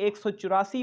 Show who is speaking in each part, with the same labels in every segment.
Speaker 1: 184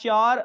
Speaker 1: 4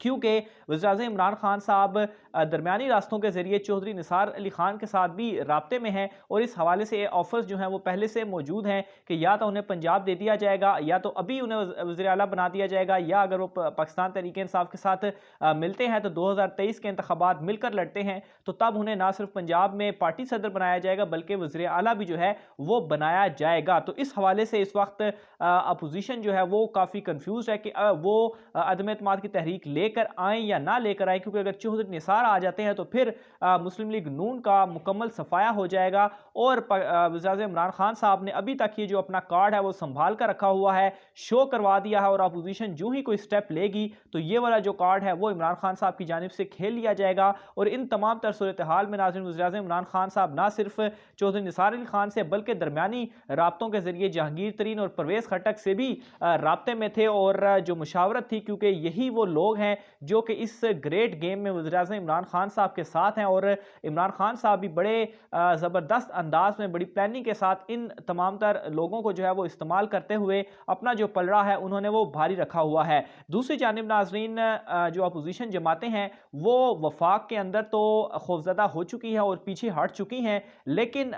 Speaker 1: کیونکہ وزیراعظم عمران خان صاحب درمیانی راستوں کے ذریعے چودھری نثار علی خان کے ساتھ بھی رابطے میں ہیں، اور اس حوالے سے آفرز جو ہیں وہ پہلے سے موجود ہیں کہ یا تو انہیں پنجاب دے دیا جائے گا، یا تو ابھی انہیں وزیر اعلیٰ بنا دیا جائے گا، یا اگر وہ پاکستان تحریک انصاف کے ساتھ ملتے ہیں تو 2023 کے انتخابات مل کر لڑتے ہیں تو تب انہیں نہ صرف پنجاب میں پارٹی صدر بنایا جائے گا بلکہ وزیر اعلیٰ بھی جو ہے وہ بنایا جائے گا۔ تو اس حوالے سے اس وقت اپوزیشن جو ہے وہ کافی کنفیوز ہے کہ وہ عدم اعتماد کی تحریک لے کر آئیں یا نہ لے کر آئیں، کیونکہ اگر چودھری نثار آ جاتے ہیں تو پھر مسلم لیگ نون کا مکمل صفایا ہو جائے گا، اور وزیراعظم عمران خان صاحب نے ابھی تک یہ جو اپنا کارڈ ہے وہ سنبھال کر رکھا ہوا ہے، شو کروا دیا ہے، اور اپوزیشن جو ہی کوئی سٹیپ لے گی تو یہ والا جو کارڈ ہے وہ عمران خان صاحب کی جانب سے کھیل لیا جائے گا۔ اور ان تمام تر صورتحال میں ناظرین، وزیراعظم عمران خان صاحب نہ صرف چودھری نثار علی خان سے بلکہ درمیانی رابطوں کے ذریعے جہانگیر ترین اور پرویز خٹک سے بھی رابطے میں تھے، اور جو مشاورت تھی، کیونکہ یہی وہ لوگ ہیں جو کہ اس گریٹ گیم میں وزیراعظم عمران خان صاحب کے ساتھ ہیں، اور عمران خان صاحب بھی بڑے زبردست انداز میں بڑی پلاننگ کے ساتھ ان تمام تر لوگوں کو جو ہے وہ استعمال کرتے ہوئے اپنا جو پلڑا ہے انہوں نے وہ بھاری رکھا ہوا ہے۔ دوسری جانب ناظرین، جو اپوزیشن جماعتیں ہیں وہ وفاق کے اندر تو خوفزدہ ہو چکی ہے اور پیچھے ہٹ چکی ہیں، لیکن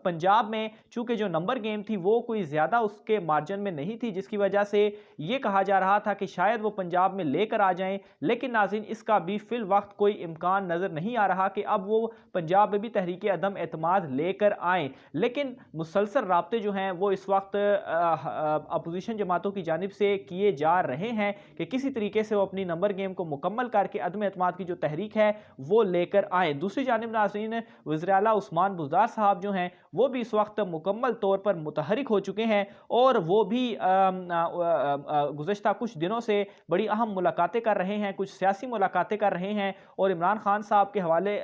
Speaker 1: پنجاب میں چونکہ جو نمبر گیم تھی وہ کوئی زیادہ اس کے مارجن میں نہیں تھی، جس کی وجہ سے یہ کہا جا رہا تھا کہ شاید وہ پنجاب میں لے کر آ جائیں، لیکن ناظرین اس کا بھی فی الوقت کوئی امکان نظر نہیں آ رہا کہ اب وہ پنجاب میں بھی تحریک عدم اعتماد لے کر آئیں۔ لیکن مسلسل رابطے جو ہیں وہ اس وقت اپوزیشن جماعتوں کی جانب سے کیے جا رہے ہیں کہ کسی طریقے سے وہ اپنی نمبر گیم کو مکمل کر کے عدم اعتماد کی جو تحریک ہے وہ لے کر آئیں۔ دوسری جانب ناظرین، وزیر اعلیٰ عثمان بزدار صاحب جو ہیں وہ بھی اس وقت مکمل طور پر متحرک ہو چکے ہیں، اور وہ بھی گزشتہ کچھ دنوں سے بڑی اہم ملاقاتیں کر رہے ہیں، کچھ سیاسی ملاقاتیں کر رہے ہیں، اور عمران خان صاحب کے حوالے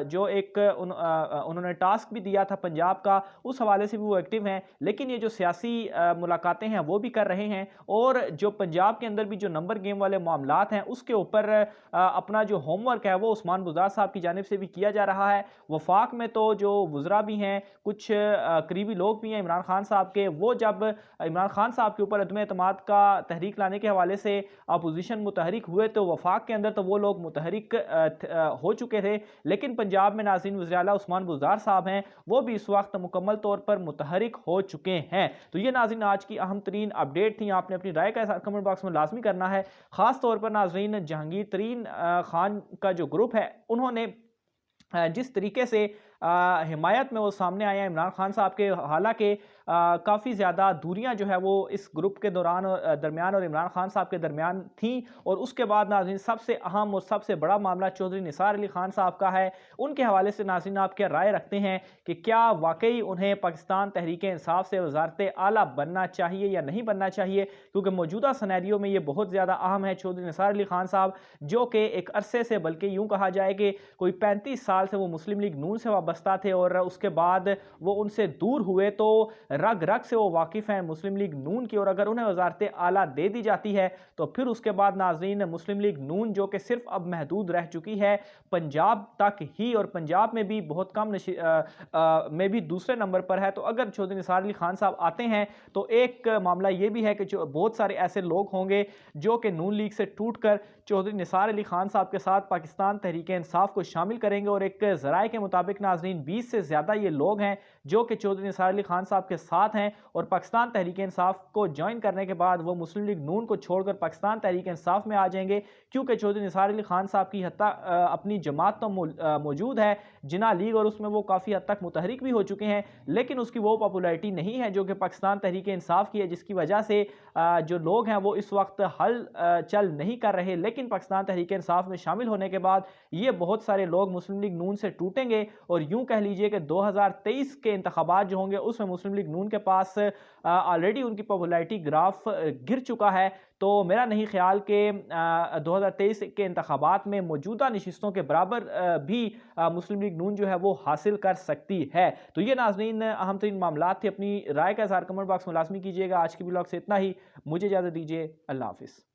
Speaker 1: جو ایک انہوں نے ٹاسک بھی دیا تھا پنجاب کا، اس حوالے سے بھی وہ ایکٹیو ہیں، لیکن یہ جو سیاسی ملاقاتیں ہیں وہ بھی کر رہے ہیں، اور جو پنجاب کے اندر بھی جو نمبر گیم والے معاملات ہیں اس کے اوپر اپنا جو ہوم ورک ہے وہ عثمان بزدار صاحب کی جانب سے بھی کیا جا رہا ہے۔ وفاق میں تو جو وزراء بھی ہیں، کچھ قریبی لوگ بھی ہیں عمران خان صاحب کے، وہ جب عمران خان صاحب کے اوپر عدم اعتماد کا تحریک لانے کے حوالے سے اپوزیشن متحرک ہوئے تو وفاق کے اندر تو وہ لوگ متحرک ہو چکے تھے، لیکن پنجاب میں ناظرین وزیر اعلیٰ عثمان بزدار صاحب ہیں وہ بھی اس وقت مکمل طور پر متحرک ہو چکے ہیں۔ تو یہ ناظرین آج کی اہم ترین اپڈیٹ تھی، آپ نے اپنی رائے کا اظہار کمنٹ باکس میں لازمی کرنا ہے۔ خاص طور پر ناظرین جہانگیر ترین خان کا جو گروپ ہے انہوں نے جس طریقے سے حمایت میں وہ سامنے آیا عمران خان صاحب کے، حالانکہ کافی زیادہ دوریاں جو ہے وہ اس گروپ کے درمیان اور عمران خان صاحب کے درمیان تھیں، اور اس کے بعد ناظرین سب سے اہم اور سب سے بڑا معاملہ چودھری نثار علی خان صاحب کا ہے۔ ان کے حوالے سے ناظرین آپ کیا رائے رکھتے ہیں کہ کیا واقعی انہیں پاکستان تحریک انصاف سے وزارت اعلیٰ بننا چاہیے یا نہیں بننا چاہیے؟ کیونکہ موجودہ سینیریو میں یہ بہت زیادہ اہم ہے۔ چودھری نثار علی خان صاحب جو کہ ایک عرصے سے، بلکہ یوں کہا جائے کہ کوئی 35 سال سے وہ مسلم لیگ نون سے وابستہ تھے، اور اس کے بعد وہ ان سے دور ہوئے تو رگ رگ سے وہ واقف ہیں مسلم لیگ نون کی، اور اگر انہیں وزارت اعلیٰ دے دی جاتی ہے تو پھر اس کے بعد ناظرین مسلم لیگ نون جو کہ صرف اب محدود رہ چکی ہے پنجاب تک ہی، اور پنجاب میں بھی بہت کم میں بھی دوسرے نمبر پر ہے، تو اگر چودھری نثار علی خان صاحب آتے ہیں تو ایک معاملہ یہ بھی ہے کہ بہت سارے ایسے لوگ ہوں گے جو کہ نون لیگ سے ٹوٹ کر چودھری نثار علی خان صاحب کے ساتھ پاکستان تحریک انصاف کو شامل کریں گے، اور ایک ذرائع کے مطابق ناظرین 20 سے زیادہ یہ لوگ ہیں جو کہ چودھری نثار علی خان صاحب کے ساتھ ہیں، اور پاکستان تحریک انصاف کو جوائن کرنے کے بعد وہ مسلم لیگ نون کو چھوڑ کر پاکستان تحریک انصاف میں آ جائیں گے، کیونکہ چودھری نثار علی خان صاحب کی اپنی جماعت تو موجود ہے جناح لیگ، اور اس میں وہ کافی حد تک متحرک بھی ہو چکے ہیں، لیکن اس کی وہ پاپولیرٹی نہیں ہے جو کہ پاکستان تحریک انصاف کی ہے، جس کی وجہ سے جو لوگ ہیں وہ اس وقت حل چل نہیں کر رہے، لیکن پاکستان تحریک انصاف میں شامل ہونے کے بعد یہ بہت سارے لوگ مسلم لیگ نون سے ٹوٹیں گے، اور یوں کہہ لیجئے کہ 2023 کے انتخابات جو ہوں گے اس میں مسلم لیگ نون کے پاس آلریڈی ان کی پاپولیرٹی گراف گر چکا ہے، تو میرا نہیں خیال کہ 2023 کے انتخابات میں موجودہ نشستوں کے برابر بھی مسلم لیگ نون جو ہے وہ حاصل کر سکتی ہے۔ تو یہ ناظرین اہم ترین معاملات تھے، اپنی رائے کا اظہار کمنٹ باکس میں لازمی کیجیے گا۔ آج کی ولاگ سے اتنا ہی، مجھے اجازت دیجیے، اللہ حافظ۔